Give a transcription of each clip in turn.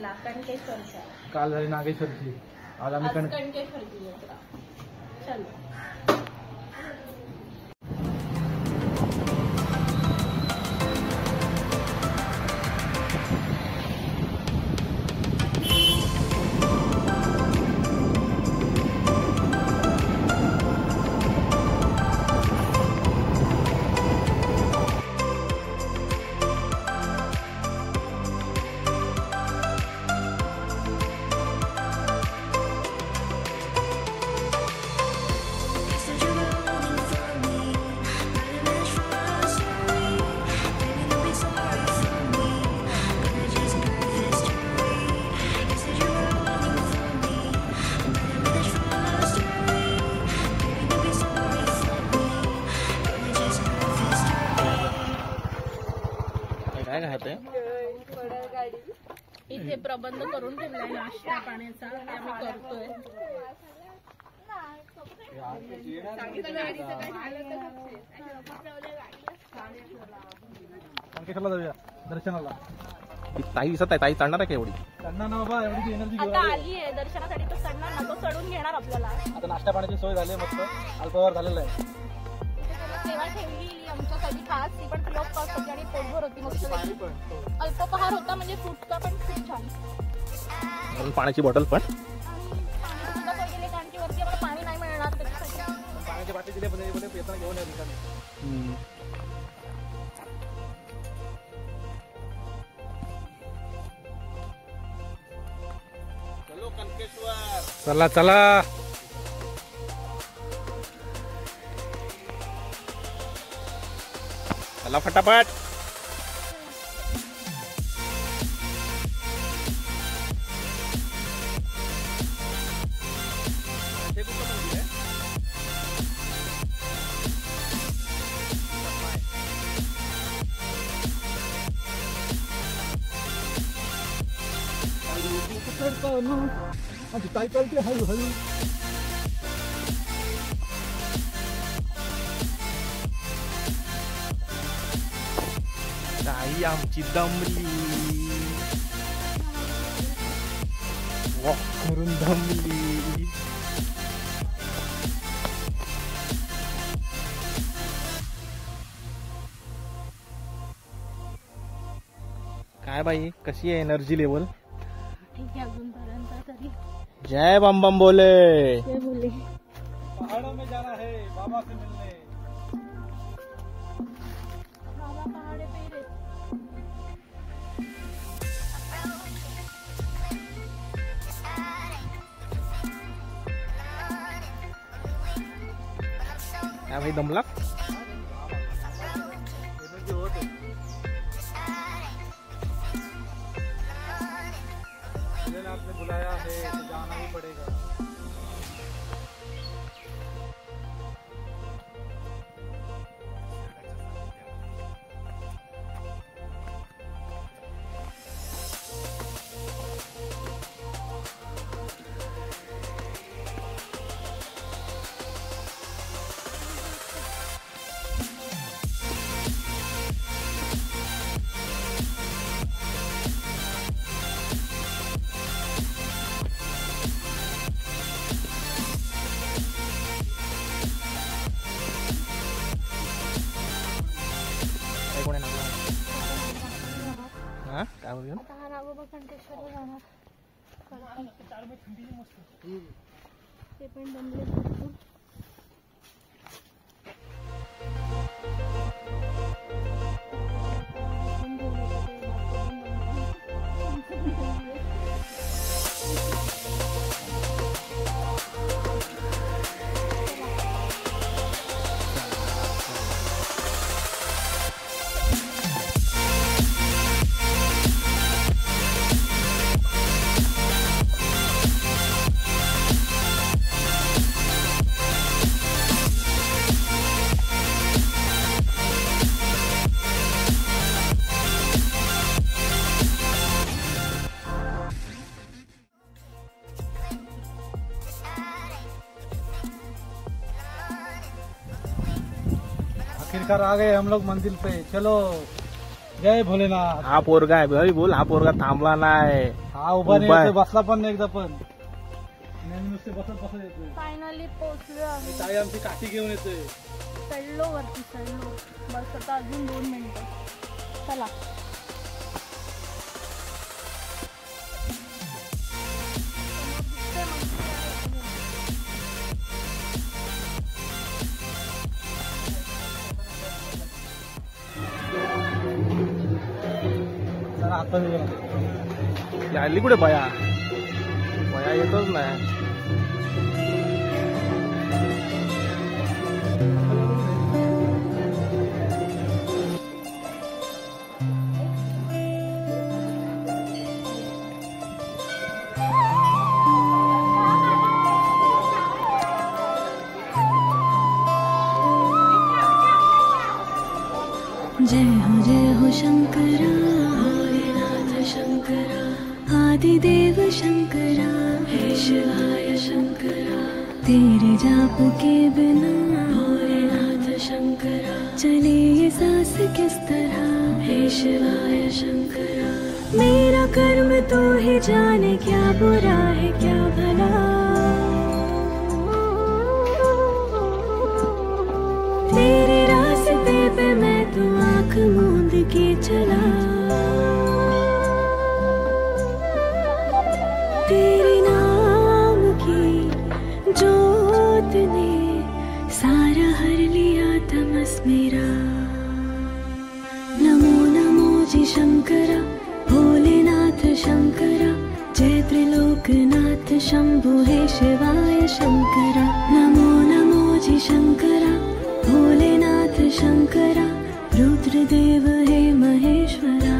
झाला कणकेश्वरचा, काल झाली नागेश्वरची, आज आम्ही कणकेश्वरची यात्रा. चलो इथे प्रबंध करून ठेवलाय नाश्ता पाण्याचा, ते आम्ही करतोय. दर्शनाला ताई दिसत आहे, ताई चढणार आहे का एवढी? चढणार ना बाबा, एवढी एनर्जी आता आली आहे दर्शनासाठी, तो चढणार ना, तो चढून घेणार आपल्याला. आता नाश्ता पाण्याची सोय झाली, मस्त अल्पहार झालेला आहे. सेवा ठेवली आमच्यासाठी खास, ती पण फ्लॉप पास होती आणि पोटभर होती. मस्त अल्पहार होता, म्हणजे फुटका पण खूप छान. पाण्याची बॉटल पण गेले, कारण की वरती आम्हाला पाणी नाही मिळणार, त्याच्यासाठी पाण्याची बाटली दिली येताना घेऊन या. चला चला चला फटाफट. काय करते हळूहळू. ताई आमची दमली, वॉक करून दमली. काय बाई, कशी आहे एनर्जी लेवल? ठीक आहे अजूनपर्यंत तरी. जय बम बम बोले. जय बोले. पहाड़ों में जाना है बाबा से मिलने. बाबा पहाड़े पे रे. काय भाई दमला? एनर्जी होते. आपने बुलाया है तो जाना ही पड़ेगा. काय बोलूया? ते पण दमले. आखिरकार आ गए हम लोग मंदिर पे. चलो जय भोलेनाथ. हा पोरगा आहे भाई, बोल. हा पोरगा थांबला नाही. हा उभा नाही उभा आहे. येतोय, बसला पण नाही एकदा पण. नेहमी नुसते बसत येतोय. फायनली पोहोचलो आम्ही. ताई आमची काठी घेऊन येतोय. चढलो वरती चढलो. बस आता अजून 2 मिनिटं. चला. जरा आता गेला. यायली कुठे बया? बया येतच नाही. जय हो शंकरा भोलेनाथ शंकरा आदिदेव शंकरा हे शिवाय शंकरा तेरे जाप के बिना भोलेनाथ शंकरा चले ये सांस किस तरह हे शिवाय शंकरा मेरा कर्म तो ही जाने क्या बुरा है क्या भला तेरे रास्ते पे मैं तो आँख मूंद के चला तेरे नाम की जोत ने सारा हर लिया तमस मेरा नमो नमो जी शंकरा भोलेनाथ शंकरा जय त्रिलोकनाथ शंभु हे शिवाय शंकरा नमो नमो जी शंकरा भोलेनाथ शंकरा रुद्रदेव हे महेश्वरा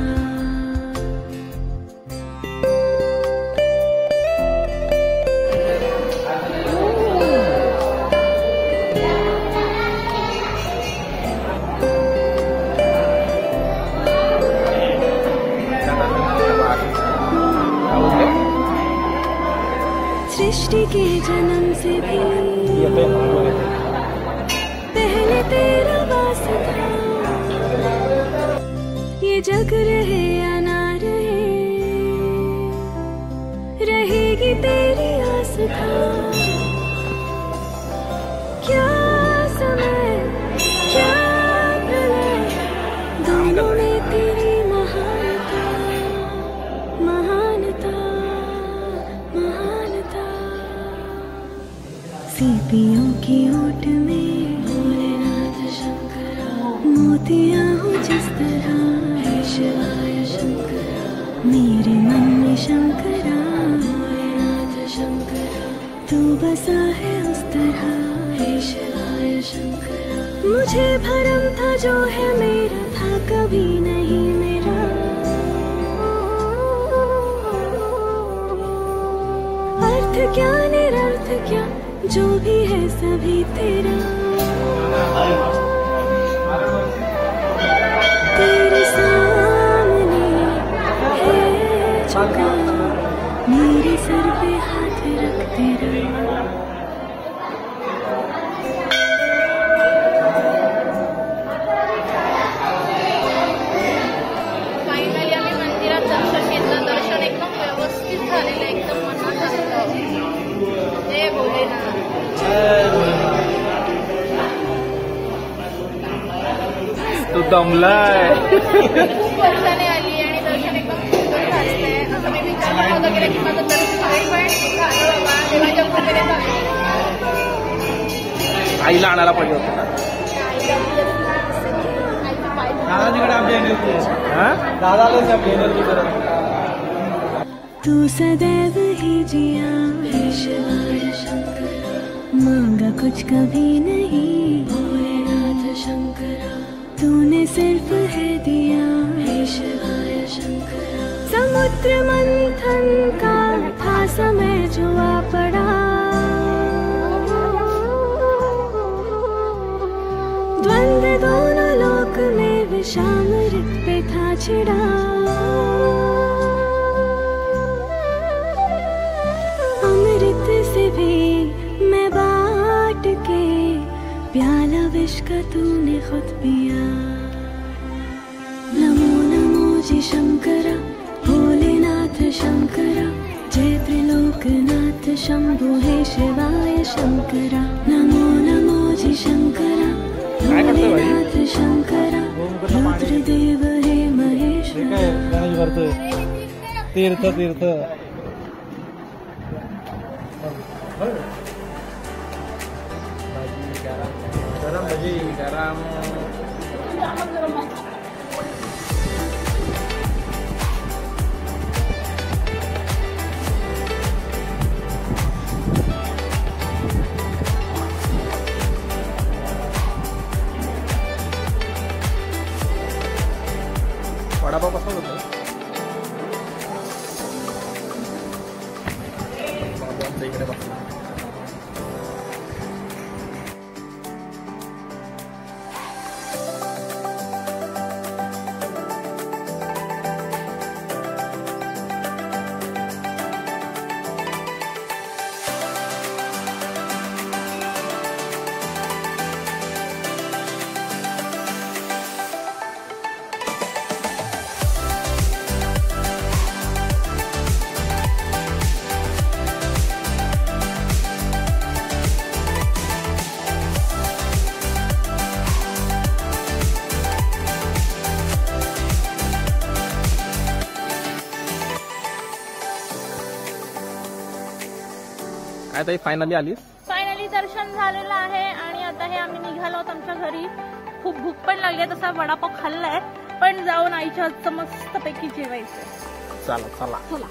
सृष्टि के जन्म से भी पहले तेरा वास था ये जग रहे या ना रहे रहेगी तेरी आस्था क्या समय क्या प्रलय दोनों में तेरी महानता महानता महानता सीपियों की ओट में भोलेनाथ शंकरा मोतियां हो जिस तरह हे शिवाय शंकरा मेरे मन में शंकरा भोलेनाथ शंकरा तू बसा है उस तरह हे शिवाय शंकरा मुझे भरम था जो है मेरा था कभी नहीं मेरा अर्थ क्या निरर्थ क्या जो भी है सभी तेरा तेरे सामने है झुका मेरे सर पे हाथ रख तेरा फायनली आम्ही मंदिरात दर्शन घेतलं. दर्शन एकदम व्यवस्थित झालेलं, एकदम मनात आलं. जय भोलेनाथ. तू दमलाय. खूप वर्षाने आली आणि दर्शन एकदम सुंदर झालेलं आहे. असं मी विचार करत वगैरे की माझं दर्शन होईल, पण झालं बाबा. देवाच्या कृपेने झालं. आईला आणायला पाहिजे होतं ना. दादाजीकडे आपली एनर्जी आहे. हा? दादालाच आपली एनर्जी करत. तू सदैव ही जिया हे शिवाय शंकरा मांगा कुछ कभी नहीं भोलेनाथ शंकरा तूने सिर्फ है दिया हे शिवाय शंकरा समुद्र मंथन का था समय जो आ पड़ा द्वंद्व दोनों लोक में विषामृत पे था छिड़ा अमृत से भी मैं बांट के प्याला विष का तूने खुद पिया नमो शंकरा भोलेनाथ शंकरा जय त्रिलोकनाथ शंभो हे शिवाय शंकरा नमो नमो जी शंकरा भोलेनाथ शंकरा रुद्रदेव हे महेश्वरा गणेश भरतोय तीर्थ तीर्थ गरम भजी गरम वडापाव कसा होतो इकडे बघा काय ताई फायनली आलीस फायनली दर्शन झालेलं आहे आणि आता हे आम्ही निघालो आहोत आमच्या घरी. खूप भूक पण लागली आहे, तसा वडापाव खाल्लाय पण जाऊन आईच्या हातचं मस्त पैकी जेवायचंय. चला चला चला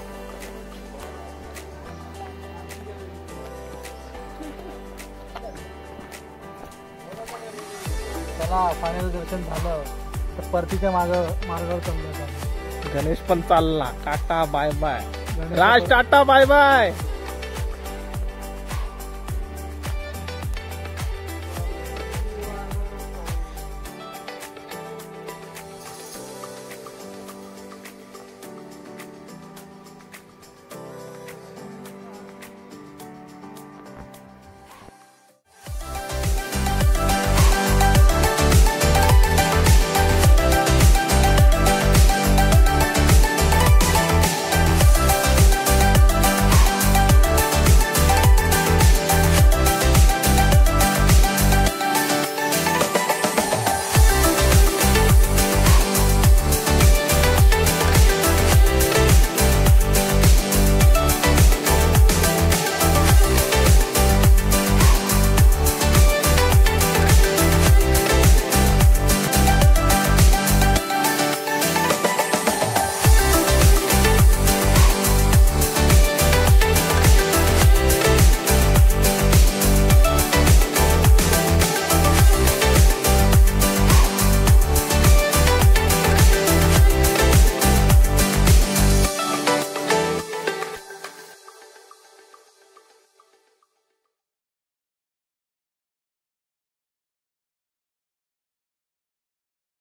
चला फायनल दर्शन झालं तर परतीच्या मार्गावर चाललो. गणेश पण चालला. Tata bye bye. Raj tata bye bye.